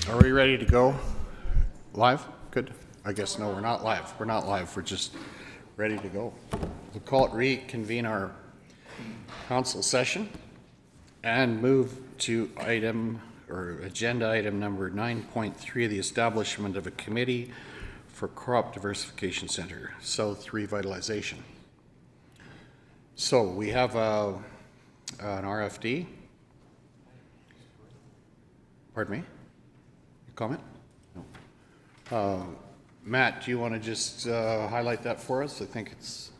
Are we ready to go? Live? Good. I guess no, we're not live. We're not live. We're just ready to go. We'll call it reconvene our council session and move to agenda item number 9.3, the establishment of a committee for Crop Diversification Center, South Revitalization. So we have an RFD. Pardon me? Comment? No. Matt, do you want to just highlight that for us? I think it's...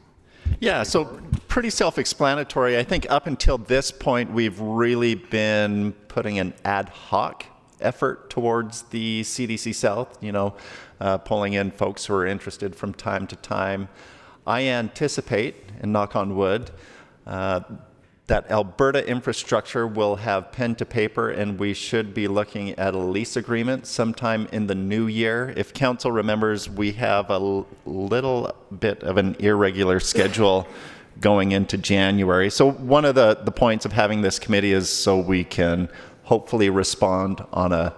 Yeah, so pretty self-explanatory. I think up until this point, we've really been putting an ad hoc effort towards the CDC South, pulling in folks who are interested from time to time. I anticipate, and knock on wood, that Alberta infrastructure will have pen to paper, and we should be looking at a lease agreement sometime in the new year. If council remembers, we have a little bit of an irregular schedule going into January. So one of the points of having this committee is so we can hopefully respond on a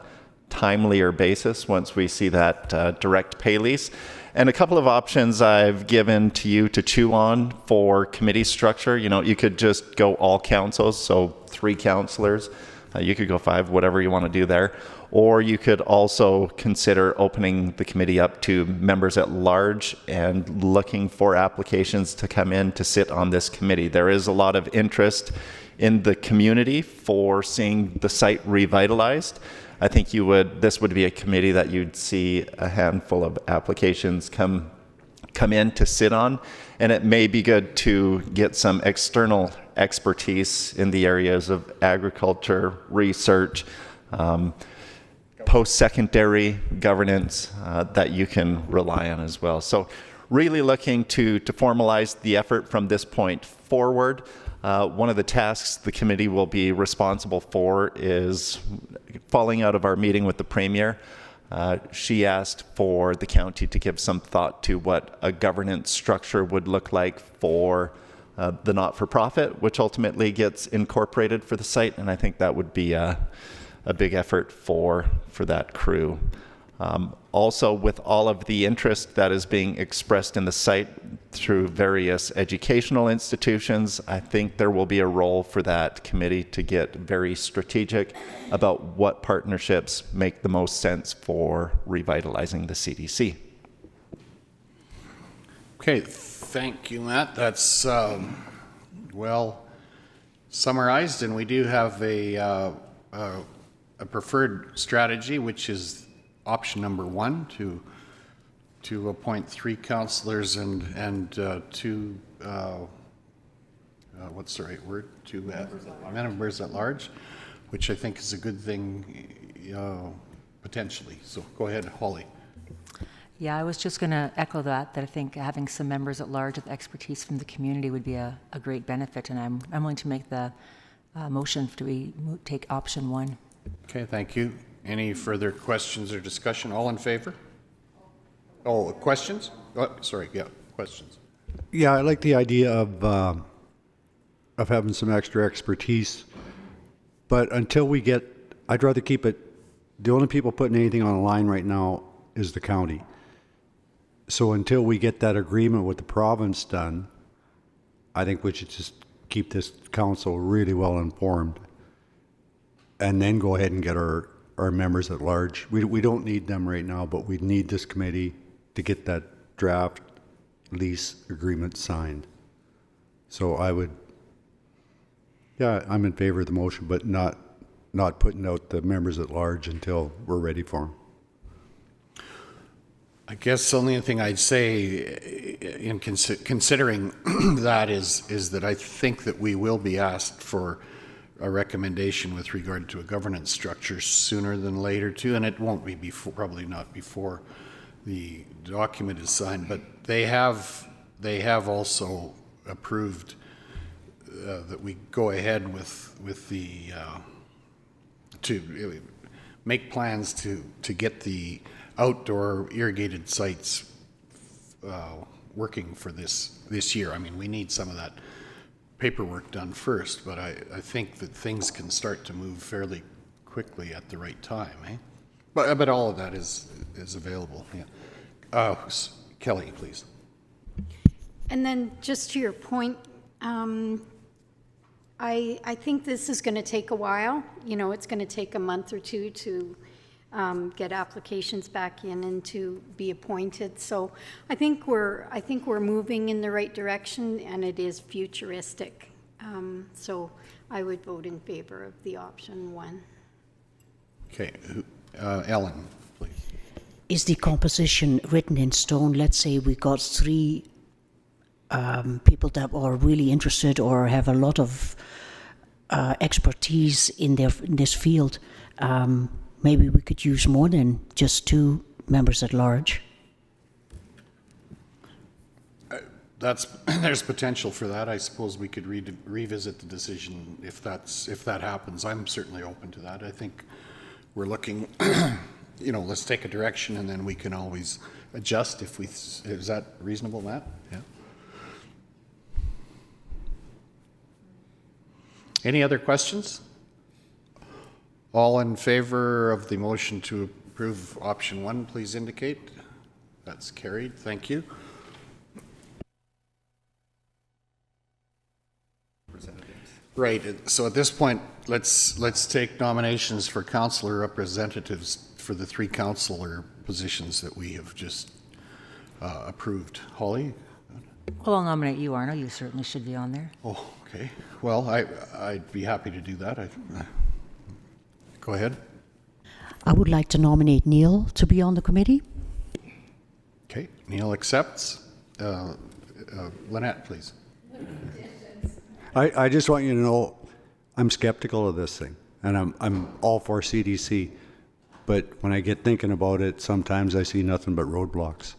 timelier basis once we see that direct pay lease. And a couple of options I've given to you to chew on for committee structure. You could just go all councils, so 3 councillors. You could go 5, whatever you want to do there. Or you could also consider opening the committee up to members at large and looking for applications to come in to sit on this committee. There is a lot of interest in the community for seeing the site revitalized. I think this would be a committee that you'd see a handful of applications come in to sit on, and it may be good to get some external expertise in the areas of agriculture, research, post-secondary governance that you can rely on as well. So really looking to formalize the effort from this point forward. One of the tasks the committee will be responsible for is falling out of our meeting with the Premier. She asked for the county to give some thought to what a governance structure would look like for the not-for-profit, which ultimately gets incorporated for the site, and I think that would be a big effort for that crew. Also, with all of the interest that is being expressed in the site through various educational institutions, I think there will be a role for that committee to get very strategic about what partnerships make the most sense for revitalizing the CDC. Okay, thank you, Matt. That's well summarized, and we do have a preferred strategy, which is option number 1, to appoint 3 councillors and 2 what's the right word? 2 members at large, which I think is a good thing potentially. So go ahead, Holly. Yeah, I was just going to echo that I think having some members at large with expertise from the community would be a great benefit, and I'm willing to make the motion to take option 1. Okay, thank you. Any further questions or discussion? All in favor? Oh, questions? Oh, sorry, yeah, questions. Yeah, I like the idea of having some extra expertise, but until we get, I'd rather keep it, the only people putting anything on the line right now is the county. So until we get that agreement with the province done, I think we should just keep this council really well informed and then go ahead and get our members at large. We don't need them right now, but we need this committee to get that draft lease agreement signed. So I'm in favor of the motion, but not putting out the members at large until we're ready for them. I guess the only thing I'd say in considering that is that I think that we will be asked for a recommendation with regard to a governance structure sooner than later too, and it won't be before, probably not before the document is signed, but they have also approved that we go ahead with the to make plans to get the outdoor irrigated sites working for this year. I mean, we need some of that paperwork done first, but I think that things can start to move fairly quickly at the right time, eh? But all of that is available, yeah. Kelly, please. And then just to your point, I think this is going to take a while. You know, it's going to take a month or two to get applications back in and to be appointed. So I think we're moving in the right direction, and it is futuristic. So I would vote in favor of the option 1. Okay, Ellen, please. Is the composition written in stone? Let's say we got 3 people that are really interested or have a lot of expertise in this field. Maybe we could use more than just 2 members at large. There's potential for that. I suppose we could revisit the decision if that happens. I'm certainly open to that. I think we're looking, let's take a direction and then we can always adjust is that reasonable, Matt? Yeah. Any other questions? All in favor of the motion to approve option 1, please indicate. That's carried. Thank you. Right. So at this point, let's take nominations for councillor representatives for the 3 councillor positions that we have just approved. Holly? Well, I'll nominate you, Arno. You certainly should be on there. Oh, okay. Well, I'd be happy to do that. Go ahead. I would like to nominate Neil to be on the committee. Okay. Neil accepts. Lynette, please. I just want you to know I'm skeptical of this thing, and I'm all for CDC, but when I get thinking about it, sometimes I see nothing but roadblocks.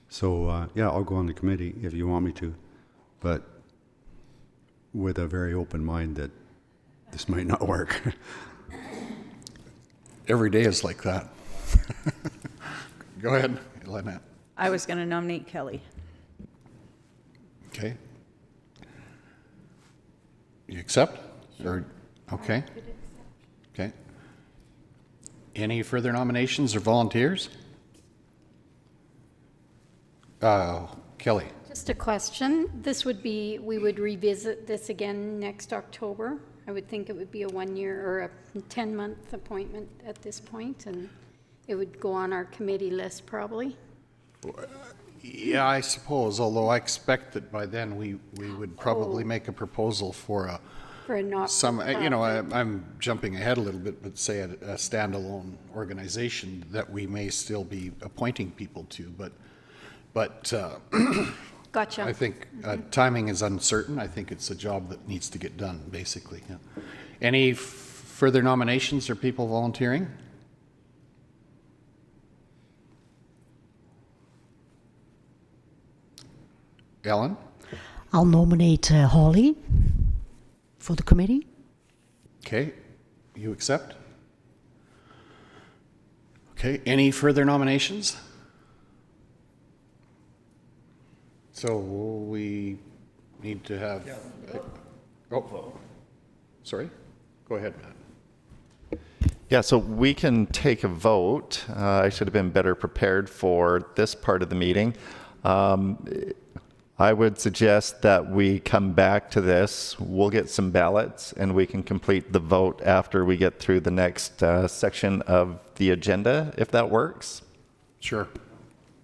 So yeah, I'll go on the committee if you want me to, but with a very open mind that this might not work. Every day is like that. Go ahead, Lynette. I was going to nominate Kelly. Okay. You accept? Or, okay. Okay. Any further nominations or volunteers? Kelly. Just a question. We would revisit this again next October. I would think it would be a 1-year or a 10-month appointment at this point, and it would go on our committee list probably. Yeah, I suppose, although I expect that by then we would probably make a proposal for a not I'm jumping ahead a little bit, but say a standalone organization that we may still be appointing people to, but Gotcha. I think timing is uncertain. I think it's a job that needs to get done, basically. Yeah. Any further nominations or people volunteering? Ellen? I'll nominate Holly for the committee. Okay. You accept? Okay. Any further nominations? So we need to have... sorry? Go ahead, Matt. Yeah, so we can take a vote. I should have been better prepared for this part of the meeting. I would suggest that we come back to this. We'll get some ballots and we can complete the vote after we get through the next section of the agenda, if that works. Sure.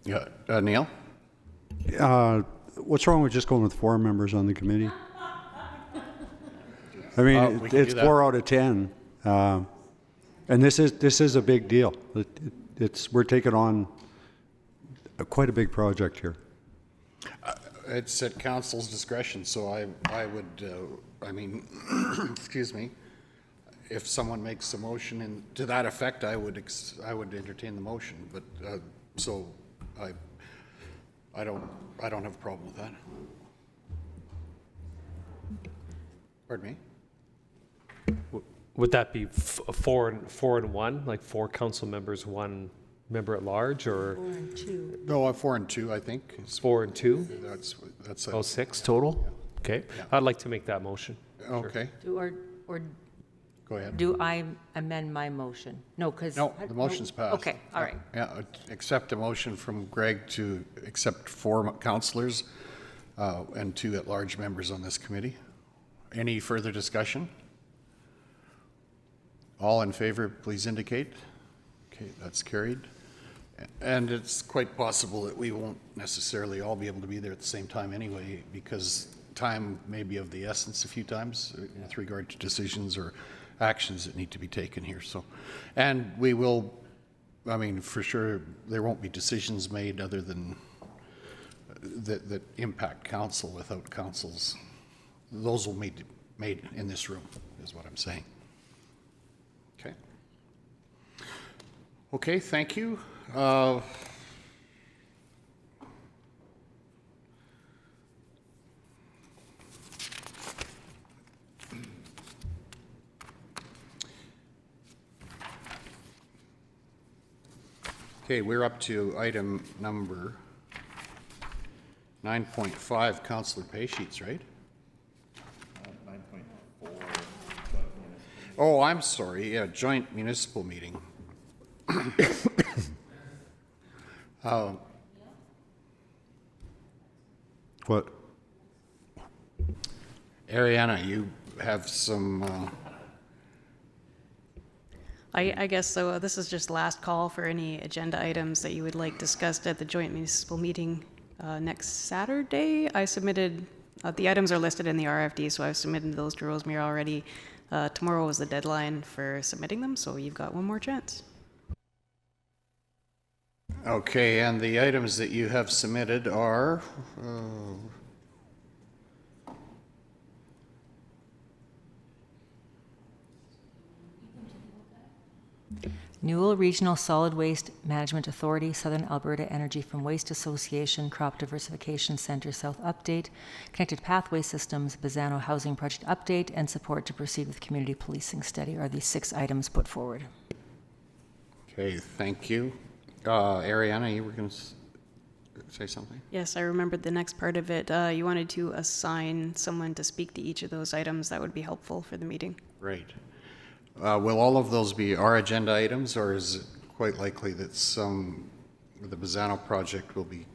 Yeah. Neil? What's wrong with just going with 4 members on the committee? I mean, we can it's do that. 4 out of 10, and this is a big deal. We're taking on quite a big project here. It's at council's discretion, so I would, excuse me, if someone makes a motion to that effect, I would entertain the motion, but, so I don't have a problem with that. Pardon me? Would that be 4 and 1, like 4 council members, 1 member at large, or 4 and 2. No, 4 and 2, I think. 4 and 2? That's Oh, 6 total? Okay. I'd like to make that motion. okay. Or Go ahead. Do I amend my motion? No, because... No, the motion's passed. Okay, all right. Yeah, accept a motion from Greg to accept 4 councillors and 2 at-large members on this committee. Any further discussion? All in favor, please indicate. Okay, that's carried. And it's quite possible that we won't necessarily all be able to be there at the same time anyway, because time may be of the essence a few times with regard to decisions or actions that need to be taken here. So, and we will, I mean, for sure, there won't be decisions made other than that impact council without councils. Those will be made in this room, is what I'm saying. Okay. Okay, thank you. Okay, we're up to item number 9.5, Councillor pay sheets, right? 9.4. Oh, I'm sorry. Yeah, joint municipal meeting. What? Ariana, you have some. I guess so. This is just last call for any agenda items that you would like discussed at the joint municipal meeting next Saturday. I submitted, the items are listed in the RFD, so I've submitted those to Rosemary already. Tomorrow was the deadline for submitting them, so you've got one more chance. Okay, and the items that you have submitted are. Newell Regional Solid Waste Management Authority, Southern Alberta Energy from Waste Association, Crop Diversification Centre South Update, Connected Pathway Systems, Bazzano Housing Project Update, and support to proceed with community policing study are the 6 items put forward. Okay, thank you. Ariana, you were going to say something? Yes, I remembered the next part of it. You wanted to assign someone to speak to each of those items. That would be helpful for the meeting. Right. Will all of those be our agenda items, or is it quite likely that some of the Bazzano project will be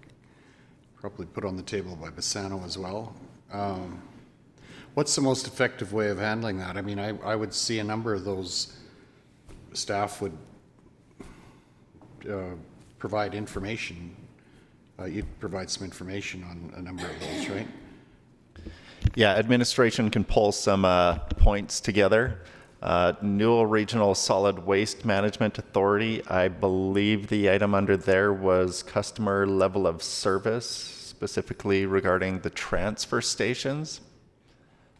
probably put on the table by Bazzano as well? What's the most effective way of handling that? I mean, I would see a number of those staff would provide information. You'd provide some information on a number of those, right? Yeah, administration can pull some points together. Newell Regional Solid Waste Management Authority, I believe the item under there was customer level of service, specifically regarding the transfer stations.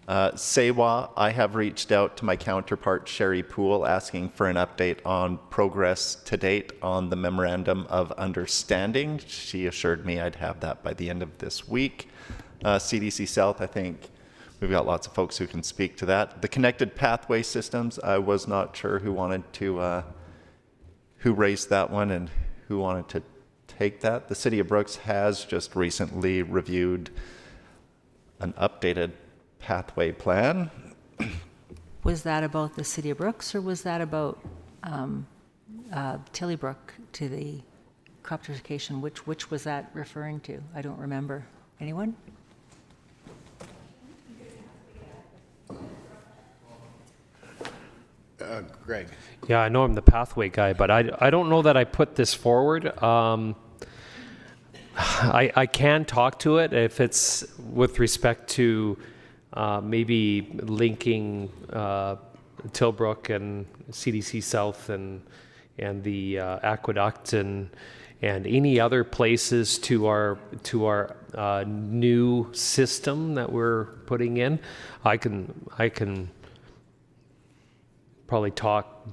SEWA, I have reached out to my counterpart, Sherry Poole, asking for an update on progress to date on the Memorandum of Understanding. She assured me I'd have that by the end of this week. CDC South, I think we've got lots of folks who can speak to that. The Connected Pathway Systems, I was not sure who wanted to, who raised that one and who wanted to take that. The City of Brooks has just recently reviewed an updated pathway plan. Was that about the City of Brooks, or was that about Tillybrook to the crop diversification? Which was that referring to? I don't remember. Anyone? Greg. Yeah, I know I'm the pathway guy, but I don't know that I put this forward. I can talk to it if it's with respect to maybe linking Tilbrook and CDC South and the aqueduct and any other places to our new system that we're putting in. I can probably talk,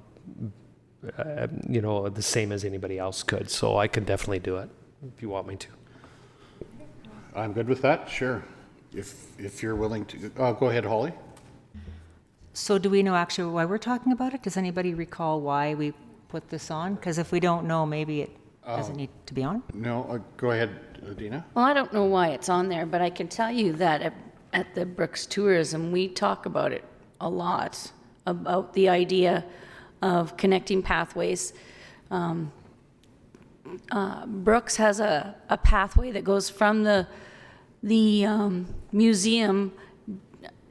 the same as anybody else could. So I can definitely do it if you want me to. I'm good with that, sure. If you're willing to, go ahead, Holly. So do we know actually why we're talking about it? Does anybody recall why we put this on? Because if we don't know, maybe it doesn't need to be on. No, go ahead, Dina. Well, I don't know why it's on there, but I can tell you that at the Brooks Tourism, we talk about it a lot. about the idea of connecting pathways. Brooks has a pathway that goes from the museum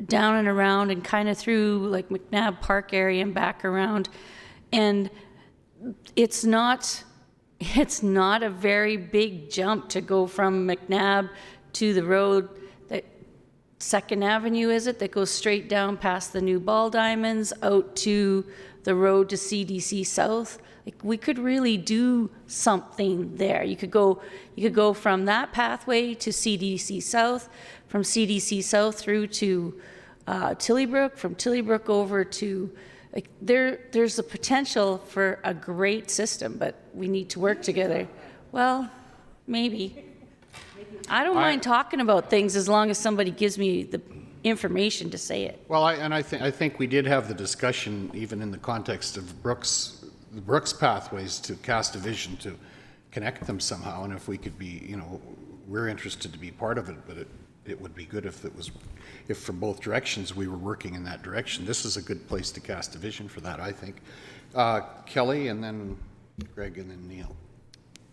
down and around and kind of through like McNabb Park area and back around. And it's not a very big jump to go from McNabb to the road that 2nd Avenue, is it, that goes straight down past the new ball diamonds out to the road to CDC South. Like, we could really do something there. You could go from that pathway to CDC South, from CDC South through to Tillybrook, from Tillybrook over to, like, there's a potential for a great system, but we need to work together. Well, maybe. I don't mind talking about things as long as somebody gives me the information to say it. Well, I think we did have the discussion, even in the context of the Brooks pathways, to cast a vision to connect them somehow, and if we could be, we're interested to be part of it, but it would be good if from both directions we were working in that direction. This is a good place to cast a vision for that, I think. Kelly, and then Greg, and then Neil.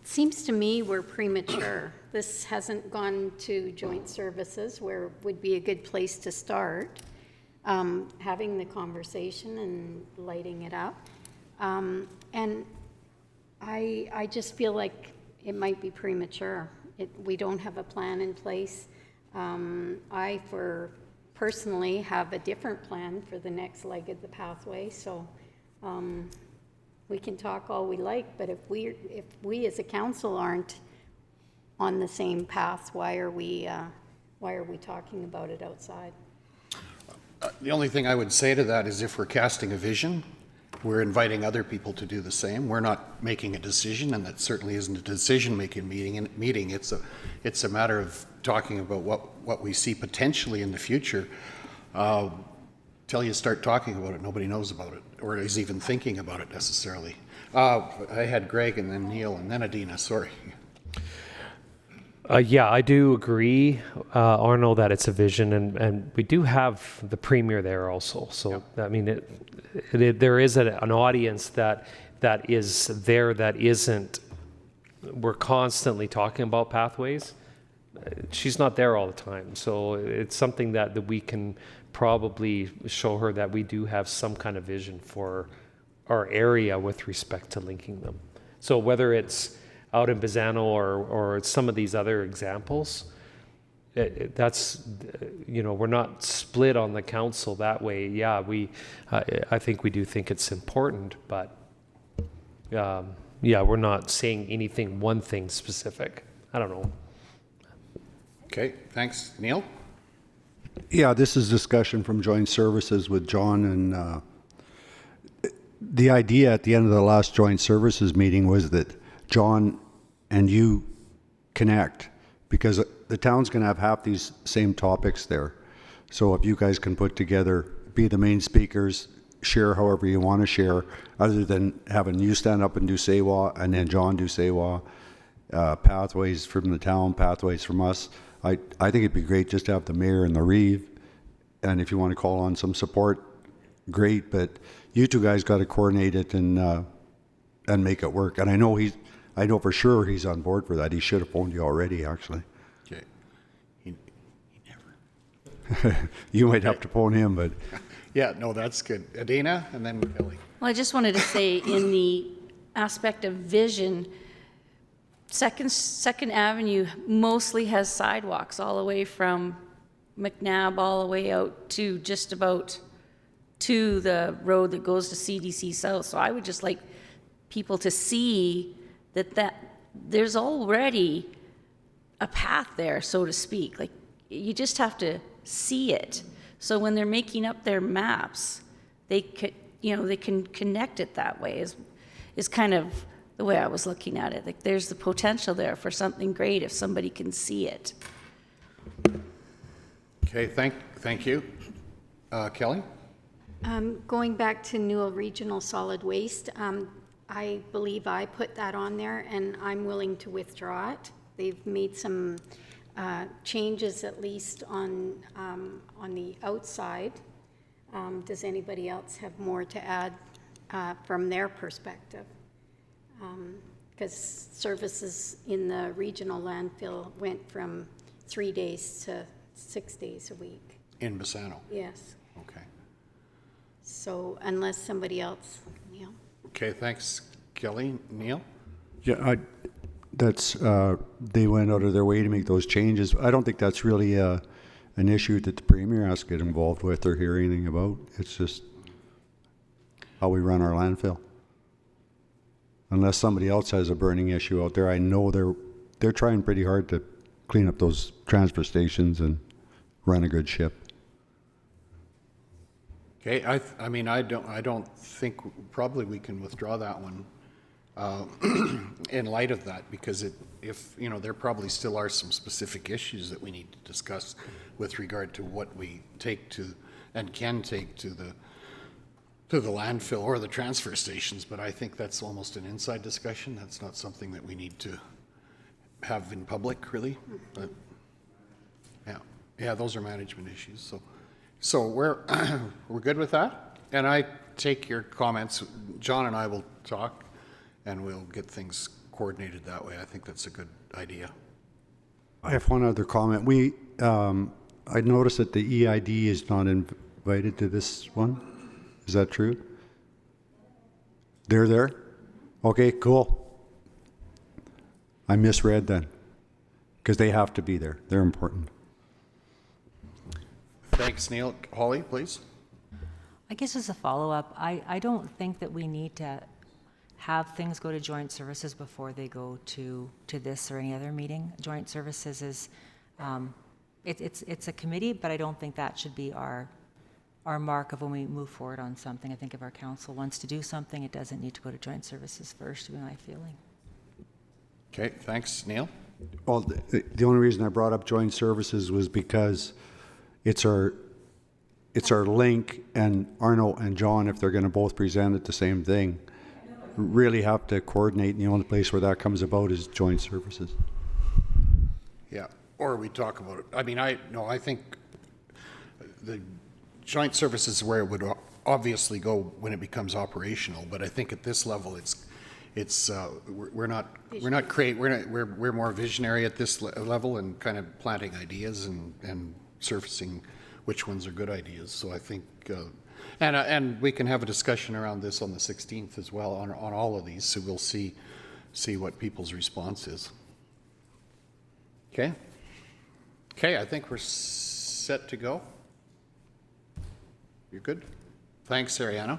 Seems to me we're premature. This hasn't gone to joint services, where would be a good place to start, having the conversation and lighting it up. And I just feel like it might be premature. We don't have a plan in place. I personally have a different plan for the next leg of the pathway, so we can talk all we like, but if we as a council aren't on the same path, why are we talking about it outside? The only thing I would say to that is, if we're casting a vision, we're inviting other people to do the same. We're not making a decision, and that certainly isn't a decision-making meeting. It's a matter of talking about what we see potentially in the future. Till you start talking about it, nobody knows about it, or is even thinking about it necessarily. I had Greg, and then Neil, and then Adina, sorry. Yeah, I do agree, Arno, that it's a vision, and we do have the premier there also. So, I mean, there is an audience that is there that isn't. We're constantly talking about pathways. She's not there all the time, so it's something that we can probably show her, that we do have some kind of vision for our area with respect to linking them. So whether it's out in Pisano or some of these other examples, that's, we're not split on the council that way. Yeah, I think we do think it's important, but yeah, we're not saying anything, one thing specific. I don't know. Okay, thanks. Neil? Yeah, this is discussion from joint services with John, and the idea at the end of the last joint services meeting was that John and you connect, because the town's going to have half these same topics there. So if you guys can put together, be the main speakers, share however you want to share, other than having you stand up and do Sewa and then John do Sewa, pathways from the town, pathways from us. I think it'd be great just to have the mayor and the Reeve, and if you want to call on some support, great, but you two guys got to coordinate it and make it work. And I know for sure he's on board for that. He should have phoned you already, actually. Okay. He never. You might have to phone him, but. Yeah, no, that's good. Adina, and then Kelly. Well, I just wanted to say, in the aspect of vision, Second Avenue mostly has sidewalks all the way from McNabb all the way out to just about to the road that goes to CDC South. So I would just like people to see that there's already a path there, so to speak. Like, you just have to see it. So when they're making up their maps, they can connect it that way. Is kind of the way I was looking at it. Like, there's the potential there for something great if somebody can see it. Okay, thank you. Kelly? Going back to Newell Regional Solid Waste, I believe I put that on there, and I'm willing to withdraw it. They've made some changes, at least on the outside. Does anybody else have more to add from their perspective? Because services in the regional landfill went from 3 days to 6 days a week. In Bassano? Yes. Okay. So unless somebody else, Neil? Okay, thanks, Kelly. Neil? Yeah, they went out of their way to make those changes. I don't think that's really an issue that the Premier has to get involved with or hear anything about. It's just how we run our landfill. Unless somebody else has a burning issue out there, I know they're trying pretty hard to clean up those transfer stations and run a good ship. Okay, I mean, I don't think, probably we can withdraw that one in light of that, because if, you know, there probably still are some specific issues that we need to discuss with regard to what we take to and can take to the landfill or the transfer stations, but I think that's almost an inside discussion. That's not something that we need to have in public, really. But yeah, those are management issues. So we're we're good with that, and I take your comments. John and I will talk, and we'll get things coordinated that way. I think that's a good idea. I have one other comment. I noticed that the EID is not invited to this one. Is that true? They're there? Okay, cool. I misread then, because they have to be there. They're important. Thanks, Neil. Holly, please. I guess as a follow-up, I don't think that we need to have things go to joint services before they go to this or any other meeting. Joint services is, it's a committee, but I don't think that should be our mark of when we move forward on something. I think if our council wants to do something, it doesn't need to go to joint services first, would be my feeling. Okay, thanks, Neil. Well, the only reason I brought up joint services was because it's our link, and Arno and John, if they're going to both present at the same thing, really have to coordinate, and the only place where that comes about is joint services. Yeah, or we talk about it. I mean, I think the joint services is where it would obviously go when it becomes operational, but I think at this level we're more visionary at this level and kind of planting ideas and surfacing which ones are good ideas. So I think and we can have a discussion around this on the 16th as well on all of these, so we'll see what people's response is. Okay, I think we're set to go. You're good? Thanks, Ariana.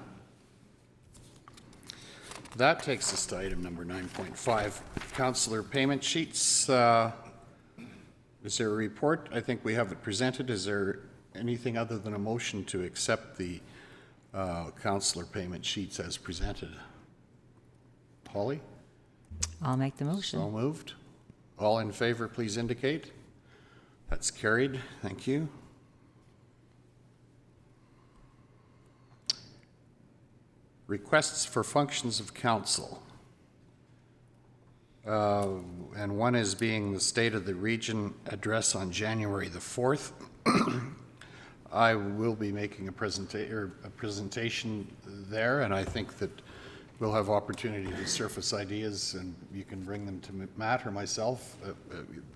That takes us to item number 9.5, Councillor payment sheets. Is there a report? I think we have it presented. Is there anything other than a motion to accept the Councillor payment sheets as presented? Holly? I'll make the motion. So moved. All in favor, please indicate. That's carried. Thank you. Requests for functions of council. And one is being the State of the Region address on January the 4th. I will be making a presentation there, and I think that we'll have opportunity to surface ideas, and you can bring them to Matt or myself,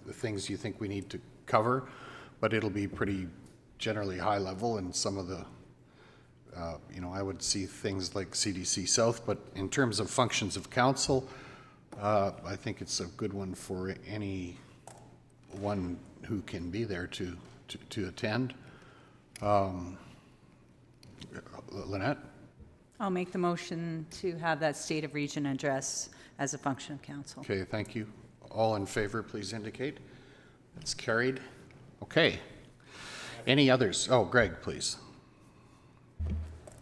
the things you think we need to cover, but it'll be pretty generally high level, and some of the I would see things like CDC South, but in terms of functions of council, I think it's a good one for anyone who can be there to attend. Lynette? I'll make the motion to have that State of Region address as a function of council. Okay, thank you. All in favor, please indicate. That's carried. Okay. Any others? Oh, Greg, please.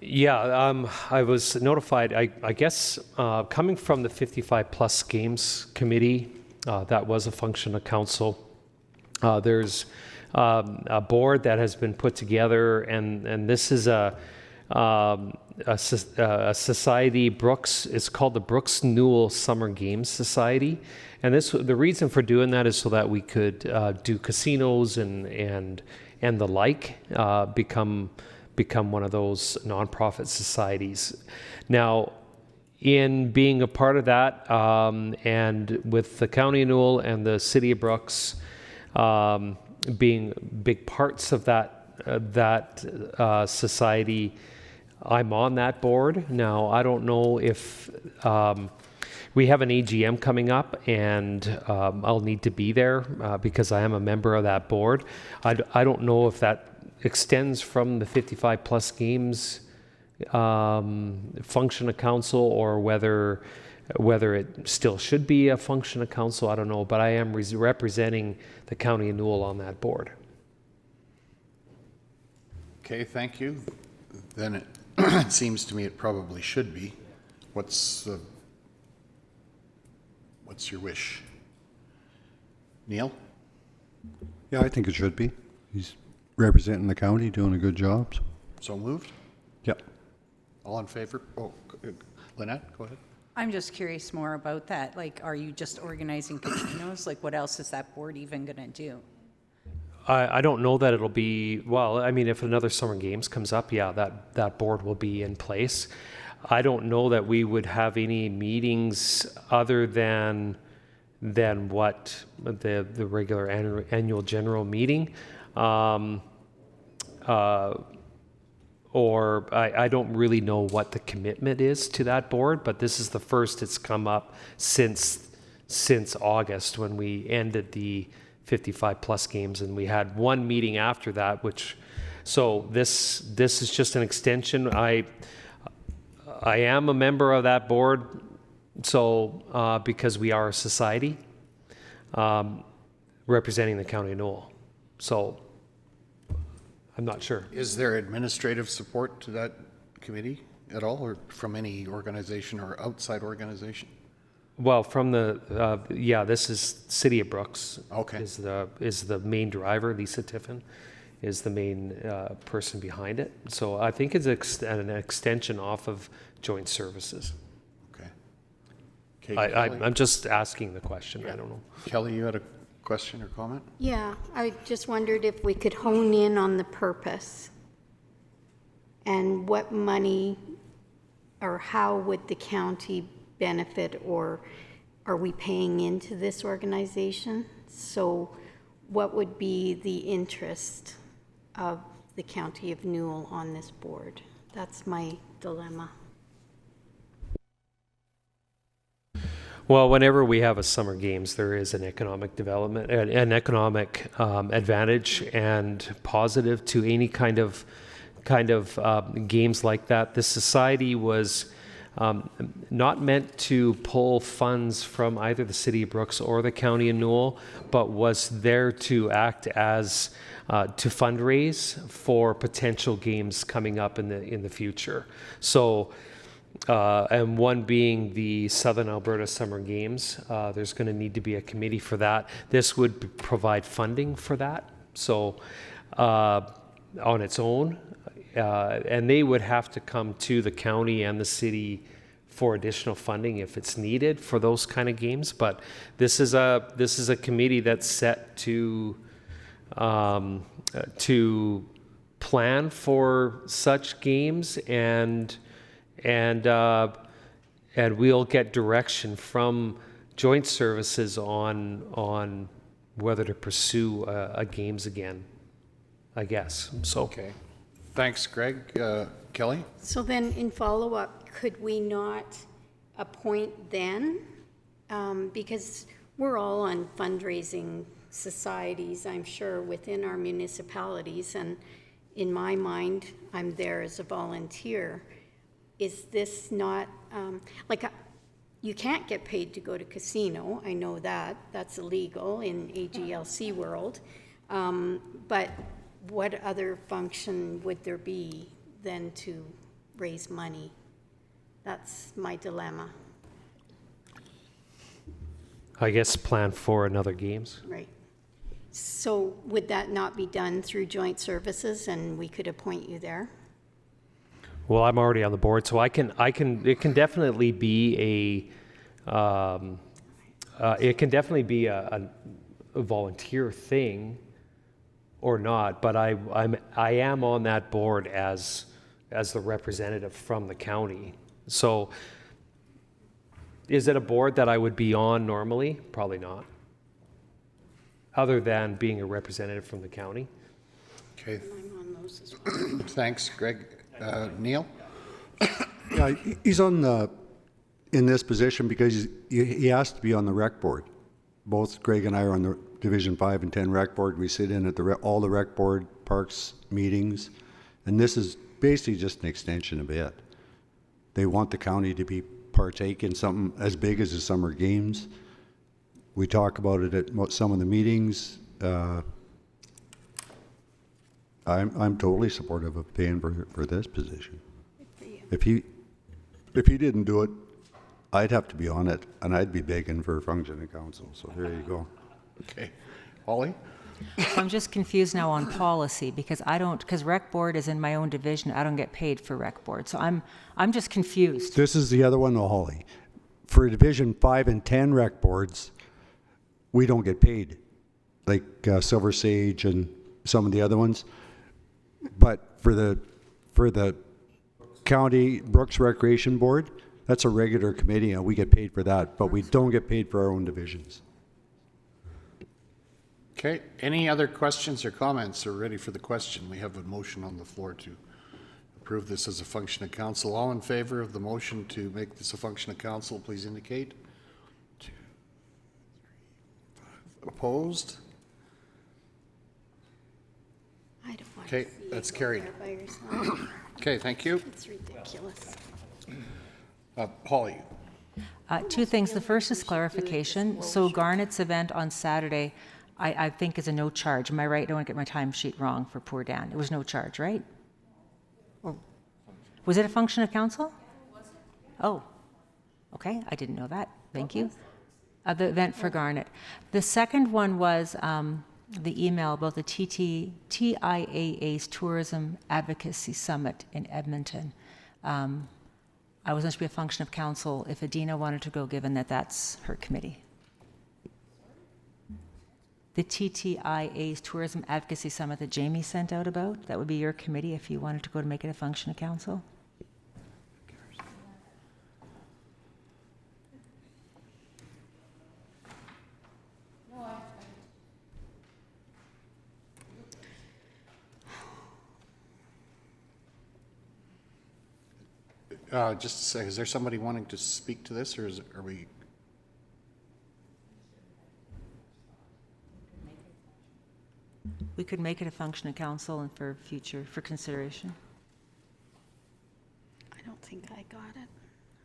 Yeah, I was notified, I guess, coming from the 55 Plus Games Committee, that was a function of council. There's a board that has been put together, and this is a society, Brooks, it's called the Brooks Newell Summer Games Society. And the reason for doing that is so that we could do casinos and the like, become become one of those nonprofit societies. Now, in being a part of that, and with the County of Newell and the City of Brooks being big parts of that society, I'm on that board. Now, I don't know if we have an AGM coming up, and I'll need to be there because I am a member of that board. I don't know if that extends from the 55 plus games function of council, or whether it still should be a function of council. I don't know, but I am representing the County of Newell on that board. Okay, thank you. Then it seems to me it probably should be. What's your wish? Neil? Yeah, I think it should be. He's representing the county, doing a good job. So moved? Yep. All in favor? Oh, Lynette, go ahead. I'm just curious more about that. Like, are you just organizing casinos? Like, what else is that board even going to do? I don't know that it'll be, well, I mean, if another Summer Games comes up, yeah, that board will be in place. I don't know that we would have any meetings other than what the regular annual general meeting. Or I don't really know what the commitment is to that board, but this is the first it's come up since August, when we ended the 55 plus games, and we had one meeting after that, so this is just an extension. I am a member of that board, so because we are a society representing the County of Newell, so I'm not sure. Is there administrative support to that committee at all, or from any organization or outside organization? Well, from the this is City of Brooks. Okay. Is the main driver. Lisa Tiffin is the main person behind it. So I think it's an extension off of joint services. Okay. I'm just asking the question. Yeah. I don't know. Kelly, you had a question or comment? Yeah, I just wondered if we could hone in on the purpose and what money or how would the county benefit, or are we paying into this organization? So what would be the interest of the County of Newell on this board? That's my dilemma. Well, whenever we have a Summer Games, there is an economic development, an economic advantage and positive to any kind of games like that. The society was not meant to pull funds from either the City of Brooks or the County of Newell, but was there to act as to fundraise for potential games coming up in the future. So. And one being the Southern Alberta Summer Games. There's going to need to be a committee for that. This would provide funding for that, so on its own, and they would have to come to the county and the city for additional funding if it's needed for those kind of games. But this is a committee that's set to plan for such games, and we'll get direction from joint services on whether to pursue a games again, I guess. So. Okay. Thanks, Greg. Kelly? So then in follow-up, could we not appoint then? Because we're all on fundraising societies, I'm sure, within our municipalities, and in my mind, I'm there as a volunteer. Is this not, you can't get paid to go to casino, I know that, that's illegal in AGLC world, but what other function would there be than to raise money? That's my dilemma. I guess plan for another games. Right. So would that not be done through joint services and we could appoint you there? Well, I'm already on the board, so it can definitely be a volunteer thing. or not, but I am on that board as the representative from the county. So is it a board that I would be on normally? Probably not. Other than being a representative from the county. Okay. Thanks, Greg. Neil? Yeah, he's on the, in this position because he has to be on the rec board. Both Greg and I are on the Division 5 and 10 rec board. We sit in at all the rec board parks meetings, and this is basically just an extension of it. They want the county to partake in something as big as the summer games. We talk about it at some of the meetings. I'm totally supportive of paying for this position. If he didn't do it, I'd have to be on it, and I'd be begging for a functioning council. So there you go. Okay. Holly? I'm just confused now on policy because because rec board is in my own division. I don't get paid for rec board. So I'm just confused. This is the other one, though, Holly. For Division 5 and 10 rec boards, we don't get paid, like Silver Sage and some of the other ones. But for the county Brooks Recreation Board, that's a regular committee, and we get paid for that. But we don't get paid for our own divisions. Okay. Any other questions or comments? Or ready for the question? We have a motion on the floor to approve this as a function of council. All in favor of the motion to make this a function of council, please indicate. 2, 3, 5. Opposed? I don't want Okay, to see that's you go carried. there by yourself. Okay, thank you. It's ridiculous. Holly? Two things. The first is clarification. So Garnet's event on Saturday, I think is a no charge. Am I right? I don't want to get my timesheet wrong for poor Dan. It was no charge, right? Or was it a function of council? Oh, okay. I didn't know that. Thank you. The event for Garnet. The second one was the email about the TIAA's Tourism Advocacy Summit in Edmonton. I wasn't to be a function of council if Adina wanted to go, given that that's her committee. The TTIA's Tourism Advocacy Summit that Jamie sent out about, that would be your committee if you wanted to go to make it a function of council. Just a sec, is there somebody wanting to speak to this, or are we? We could make it a function of council and for consideration. I don't think I got it.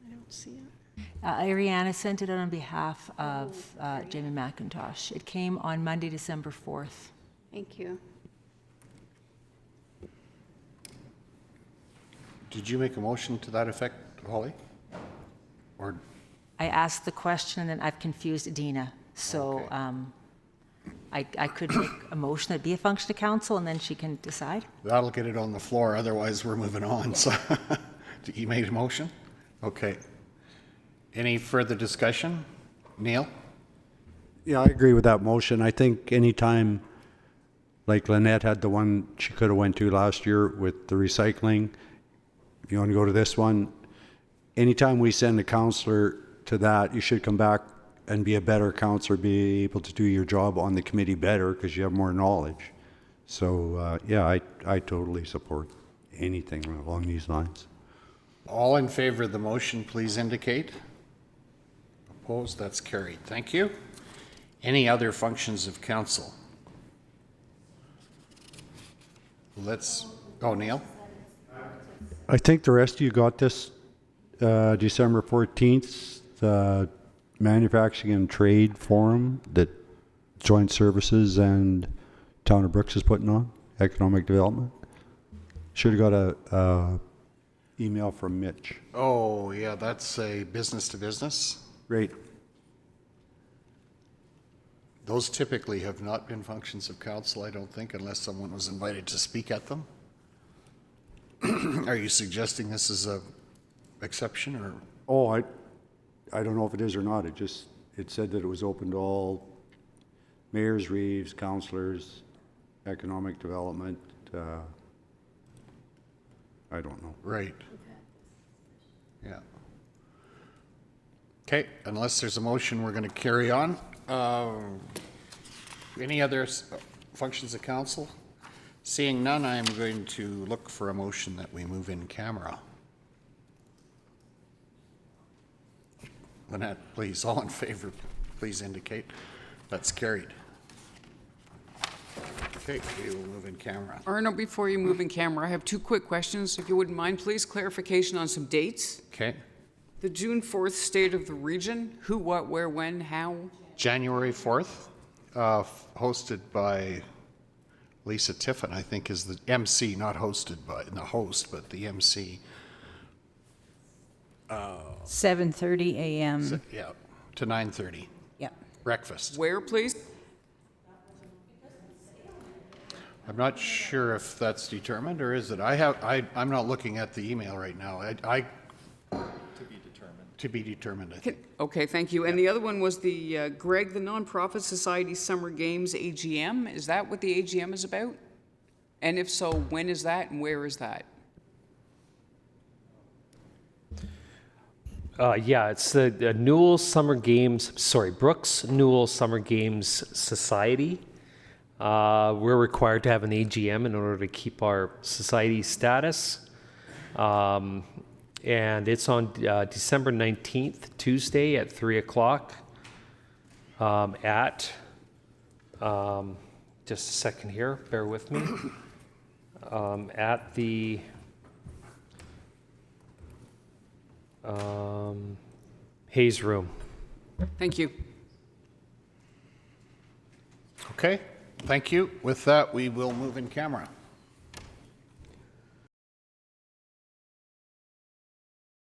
I don't see it. Ariana sent it out on behalf of Jamie McIntosh. It came on Monday, December 4th. Thank you. Did you make a motion to that effect, Holly? Or I asked the question and then I've confused Adina. So Okay. I could make a motion that'd be a function of council and then she can decide. that'll get it on the floor, otherwise we're moving on. So, you made a motion? Okay. Any further discussion? Neil? Yeah, I agree with that motion. I think anytime, like Lynette had the one she could have went to last year with the recycling, if you want to go to this one, anytime we send a councillor to that, you should come back and be a better councillor, be able to do your job on the committee better because you have more knowledge. So, yeah, I totally support anything along these lines. All in favor of the motion, please indicate. Opposed? That's carried. Thank you. Any other functions of council? Oh, Neil? I think the rest of you got this December 14th, the Manufacturing and Trade Forum that Joint Services and Town of Brooks is putting on, economic development. Should have got a email from Mitch. Oh, yeah, that's a business to business. Great. Those typically have not been functions of council, I don't think, unless someone was invited to speak at them. Are you suggesting this is a exception, or? Oh, I don't know if it is or not. It said that it was open to all mayors, reeves, councillors, economic development, I don't know. Right. Yeah. Okay, unless there's a motion, we're going to carry on. Any other functions of council? Seeing none, I am going to look for a motion that we move in camera. Lynette, please, all in favor, please indicate. That's carried. Okay, we will move in camera. Arno, before you move in camera, I have 2 quick questions, if you wouldn't mind, please. Clarification on some dates. Okay. The June 4th State of the Region, who, what, where, when, how? January 4th, hosted by Lisa Tiffin, I think, is the MC, not hosted by the host, but the MC. 7:30 a.m. Yeah, to 9:30. Yeah. Breakfast. Where, please? I'm not sure if that's determined, or is it? I'm not looking at the email right now. To be determined, I think. Okay, thank you. And the other one was the Greg, the Nonprofit Society Summer Games AGM. Is that what the AGM is about? And if so, when is that and where is that? Yeah, it's the Brooks Newell Summer Games Society. We're required to have an AGM in order to keep our society status. And it's on December 19th, Tuesday at 3 o'clock at, just a second here, bear with me, at the Hayes Room. Thank you. Okay, thank you. With that, we will move in camera.